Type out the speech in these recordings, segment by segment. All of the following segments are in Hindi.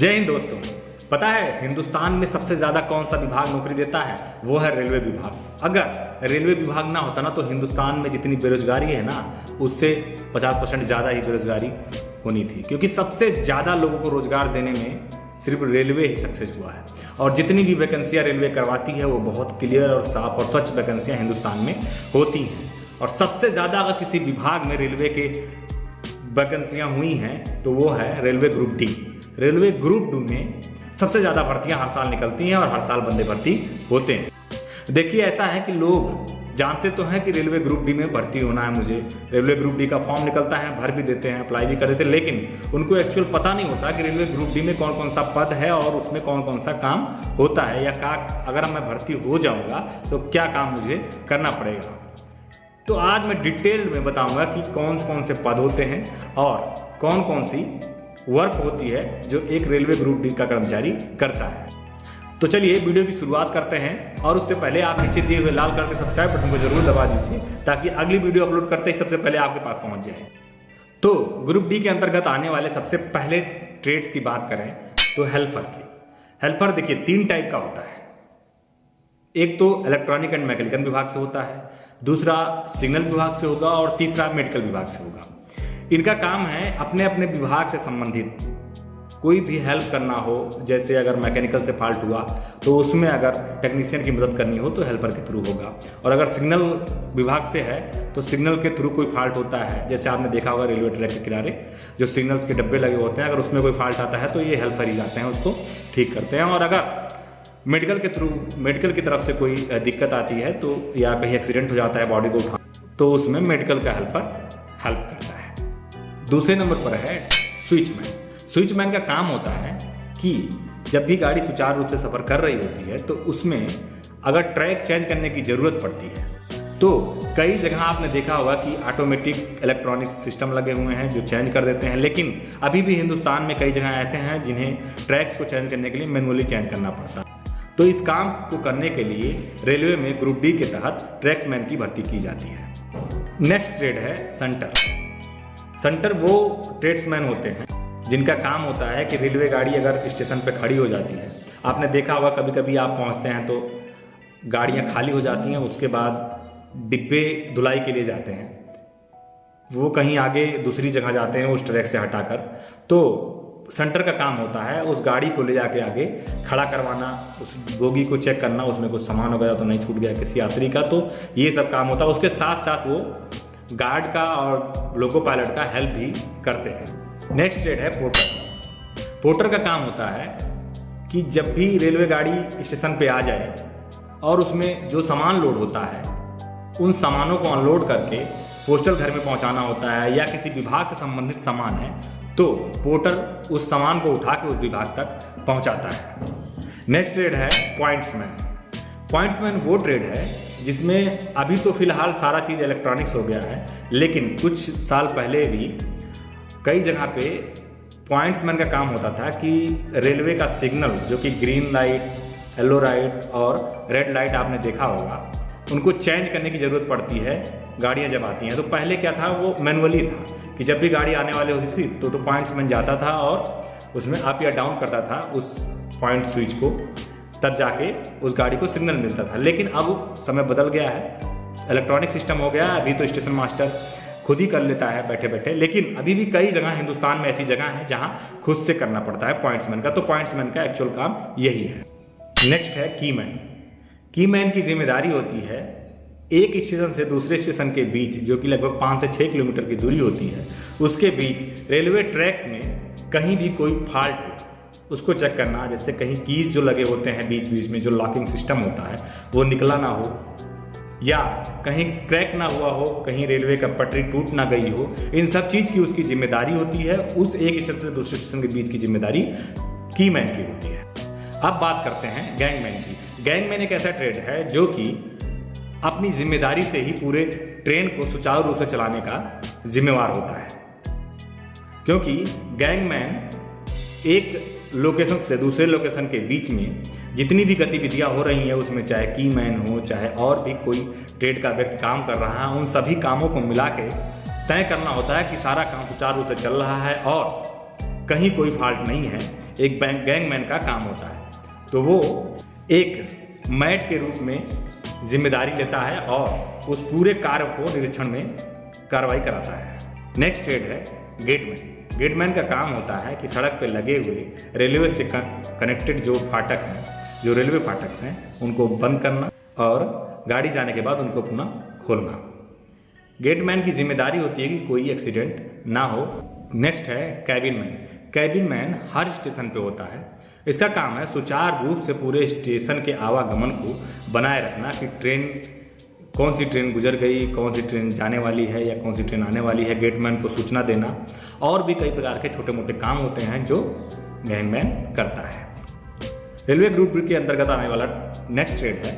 जय हिंद दोस्तों। पता है हिंदुस्तान में सबसे ज़्यादा कौन सा विभाग नौकरी देता है? वो है रेलवे विभाग। अगर रेलवे विभाग ना होता ना तो हिंदुस्तान में जितनी बेरोजगारी है ना उससे 50% ज़्यादा ही बेरोजगारी होनी थी, क्योंकि सबसे ज़्यादा लोगों को रोजगार देने में सिर्फ रेलवे ही सक्सेस हुआ है। और जितनी भी वैकेंसियाँ रेलवे करवाती है वो बहुत क्लियर और साफ और स्वच्छ वैकेंसियाँ हिंदुस्तान में होती हैं। और सबसे ज़्यादा अगर किसी विभाग में रेलवे के वैकेंसियाँ हुई हैं तो वो है railway group D. Railway group D में सबसे ज़्यादा भर्तियां हर साल निकलती हैं और हर साल बंदे भर्ती होते हैं। देखिए ऐसा है कि लोग जानते तो हैं कि रेलवे ग्रुप डी में भर्ती होना है, मुझे रेलवे ग्रुप डी का फॉर्म निकलता है, भर भी देते हैं, अप्लाई भी कर देते हैं, लेकिन उनको एक्चुअल पता नहीं होता कि रेलवे ग्रुप डी में कौन कौन सा पद है और उसमें कौन कौन सा काम होता है, या अगर मैं भर्ती हो जाऊँगा तो क्या काम मुझे करना पड़ेगा। तो आज मैं डिटेल में बताऊँगा कि कौन से पद होते हैं और कौन सी वर्क होती है जो एक रेलवे ग्रुप डी का कर्मचारी करता है। तो चलिए वीडियो की शुरुआत करते हैं, और उससे पहले आप नीचे दिए हुए लाल कलर के सब्सक्राइब बटन को जरूर दबा दीजिए ताकि अगली वीडियो अपलोड करते ही सबसे पहले आपके पास पहुंच जाए। तो ग्रुप डी के अंतर्गत आने वाले सबसे पहले ट्रेड्स की बात करें तो हेल्पर की। हेल्पर देखिए 3 टाइप का होता है। एक तो इलेक्ट्रॉनिक एंड मैकेनिकल विभाग से होता है, दूसरा सिग्नल विभाग से होगा और तीसरा मेडिकल विभाग से होगा। इनका काम है अपने अपने विभाग से संबंधित कोई भी हेल्प करना हो, जैसे अगर मैकेनिकल से फॉल्ट हुआ तो उसमें अगर टेक्नीशियन की मदद करनी हो तो हेल्पर के थ्रू होगा, और अगर सिग्नल विभाग से है तो सिग्नल के थ्रू कोई फॉल्ट होता है, जैसे आपने देखा होगा रेलवे ट्रैक के किनारे जो सिग्नल्स के डब्बे लगे होते हैं, अगर उसमें कोई फॉल्ट आता है तो ये हेल्पर ही जाते हैं, उसको ठीक करते हैं। और अगर मेडिकल के थ्रू मेडिकल की तरफ से कोई दिक्कत आती है तो या कहीं एक्सीडेंट हो जाता है बॉडी को उठा, तो उसमें मेडिकल का हेल्पर हेल्प करता है। दूसरे नंबर पर है स्विचमैन। स्विचमैन का काम होता है कि जब भी गाड़ी सुचारू रूप से सफ़र कर रही होती है तो उसमें अगर ट्रैक चेंज करने की ज़रूरत पड़ती है तो कई जगह आपने देखा होगा कि ऑटोमेटिक इलेक्ट्रॉनिक सिस्टम लगे हुए हैं जो चेंज कर देते हैं, लेकिन अभी भी हिंदुस्तान में कई जगह ऐसे हैं जिन्हें ट्रैक्स को चेंज करने के लिए मैनुअली चेंज करना पड़ता है। तो इस काम को करने के लिए रेलवे में ग्रुप डी के तहत ट्रैक्समैन की भर्ती की जाती है। नेक्स्ट ट्रेड है संटर। संटर वो ट्रेड्समैन होते हैं जिनका काम होता है कि रेलवे गाड़ी अगर स्टेशन पे खड़ी हो जाती है, आपने देखा होगा कभी कभी आप पहुंचते हैं तो गाड़ियां खाली हो जाती हैं, उसके बाद डिब्बे धुलाई के लिए जाते हैं, वो कहीं आगे दूसरी जगह जाते हैं उस ट्रैक से हटाकर, तो सेंटर का काम होता है उस गाड़ी को ले जाके आगे खड़ा करवाना, उस बोगी को चेक करना उसमें कुछ सामान वगैरह तो नहीं छूट गया किसी यात्री का, तो ये सब काम होता है। उसके साथ साथ वो गार्ड का और लोको पायलट का हेल्प भी करते हैं। नेक्स्ट ट्रेड है पोर्टर। पोर्टर का काम होता है कि जब भी रेलवे गाड़ी स्टेशन पे आ जाए और उसमें जो सामान लोड होता है उन सामानों को अनलोड करके पोस्टल घर में पहुंचाना होता है, या किसी विभाग से संबंधित सामान है तो पोर्टर उस सामान को उठा के उस विभाग तक पहुंचाता है। नेक्स्ट ट्रेड है पॉइंट्समैन। पॉइंट्समैन वो ट्रेड है जिसमें अभी तो फिलहाल सारा चीज़ इलेक्ट्रॉनिक्स हो गया है, लेकिन कुछ साल पहले भी कई जगह पे पॉइंट्समैन का काम होता था कि रेलवे का सिग्नल जो कि ग्रीन लाइट, येलो लाइट और रेड लाइट आपने देखा होगा, उनको चेंज करने की ज़रूरत पड़ती है गाड़ियाँ जब आती हैं। तो पहले क्या था, वो मैनुअली था कि जब भी गाड़ी आने वाली होती थी तो पॉइंट्समैन जाता था और उसमें अप या डाउन करता था उस पॉइंट स्विच को, तब जाके उस गाड़ी को सिग्नल मिलता था। लेकिन अब समय बदल गया है, इलेक्ट्रॉनिक सिस्टम हो गया है, अभी तो स्टेशन मास्टर खुद ही कर लेता है बैठे बैठे, लेकिन अभी भी कई जगह हिंदुस्तान में ऐसी जगह है जहां खुद से करना पड़ता है पॉइंट्समैन का। तो पॉइंट्समैन का एक्चुअल काम यही है। नेक्स्ट है कीमैन। कीमैन की जिम्मेदारी होती है एक स्टेशन से दूसरे स्टेशन के बीच, जो कि लगभग 5 से 6 किलोमीटर की दूरी होती है, उसके बीच रेलवे ट्रैक्स में कहीं भी कोई फॉल्ट हो उसको चेक करना, जैसे कहीं कीज जो लगे होते हैं बीच बीच में जो लॉकिंग सिस्टम होता है वो निकला ना हो, या कहीं क्रैक ना हुआ हो, कहीं रेलवे का पटरी टूट ना गई हो, इन सब चीज़ की उसकी जिम्मेदारी होती है। उस एक स्टेशन से दूसरे स्टेशन के बीच की जिम्मेदारी कीमैन की होती है। अब बात करते हैं गैंगमैन की। गैंगमैन एक ऐसा ट्रेड है जो कि अपनी जिम्मेदारी से ही पूरे ट्रेन को सुचारू रूप से चलाने का जिम्मेवार होता है, क्योंकि गैंगमैन एक लोकेशन से दूसरे लोकेशन के बीच में जितनी भी गतिविधियां हो रही हैं उसमें चाहे कीमैन हो चाहे और भी कोई ट्रेड का व्यक्ति काम कर रहा है, उन सभी कामों को मिला के तय करना होता है कि सारा काम सुचारू रूप से चल रहा है और कहीं कोई फॉल्ट नहीं है। एक गैंगमैन का काम होता है। तो वो एक मैट के रूप में जिम्मेदारी लेता है और उस पूरे कार्य को निरीक्षण में कार्रवाई कराता है। नेक्स्ट ट्रेड है गेटमैन। गेटमैन का काम होता है कि सड़क पर लगे हुए रेलवे से कनेक्टेड जो फाटक हैं, जो रेलवे फाटक हैं, उनको बंद करना और गाड़ी जाने के बाद उनको पुनः खोलना। गेटमैन की जिम्मेदारी होती है कि कोई एक्सीडेंट ना हो। नेक्स्ट है कैबिन मैन। कैबिन मैन हर स्टेशन पे होता है। इसका काम है सुचारू रूप से पूरे स्टेशन के आवागमन को बनाए रखना कि ट्रेन, कौन सी ट्रेन गुजर गई, कौन सी ट्रेन जाने वाली है या कौन सी ट्रेन आने वाली है, गेटमैन को सूचना देना, और भी कई प्रकार के छोटे मोटे काम होते हैं जो गैंगमैन करता है। रेलवे ग्रुप बी के अंतर्गत आने वाला नेक्स्ट ट्रेड है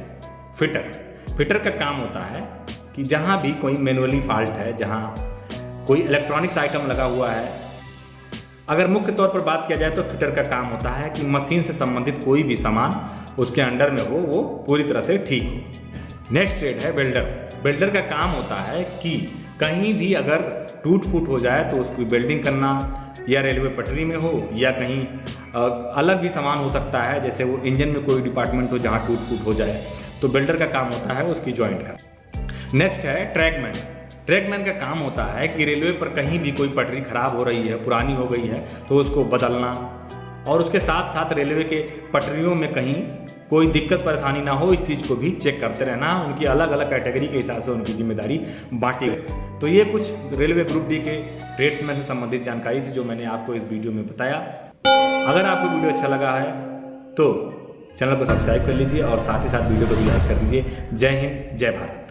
फिटर। फिटर का काम होता है कि जहाँ भी कोई मैनुअली फॉल्ट है, जहाँ कोई इलेक्ट्रॉनिक्स आइटम लगा हुआ है, अगर मुख्य तौर पर बात किया जाए तो फिटर का काम होता है कि मशीन से संबंधित कोई भी सामान उसके अंडर में हो, वो पूरी तरह से ठीक हो। नेक्स्ट ट्रेड है वेल्डर। वेल्डर का काम होता है कि कहीं भी अगर टूट फूट हो जाए तो उसकी वेल्डिंग करना, या रेलवे पटरी में हो या कहीं अलग भी सामान हो सकता है, जैसे वो इंजन में कोई डिपार्टमेंट हो जहाँ टूट फूट हो जाए, तो वेल्डर का काम होता है उसकी जॉइंट का। नेक्स्ट है ट्रैकमैन। ट्रैकमैन का काम होता है कि रेलवे पर कहीं भी कोई पटरी खराब हो रही है, पुरानी हो गई है, तो उसको बदलना, और उसके साथ साथ रेलवे के पटरियों में कहीं कोई दिक्कत परेशानी ना हो, इस चीज़ को भी चेक करते रहना। उनकी अलग अलग कैटेगरी के हिसाब से उनकी जिम्मेदारी बांटी गई। तो ये कुछ रेलवे ग्रुप डी के ट्रेड्समैन से संबंधित जानकारी थी जो मैंने आपको इस वीडियो में बताया। अगर आपको वीडियो अच्छा लगा है तो चैनल को सब्सक्राइब कर लीजिए और साथ ही साथ वीडियो को भी लाइक कर दीजिए। जय हिंद, जय भारत।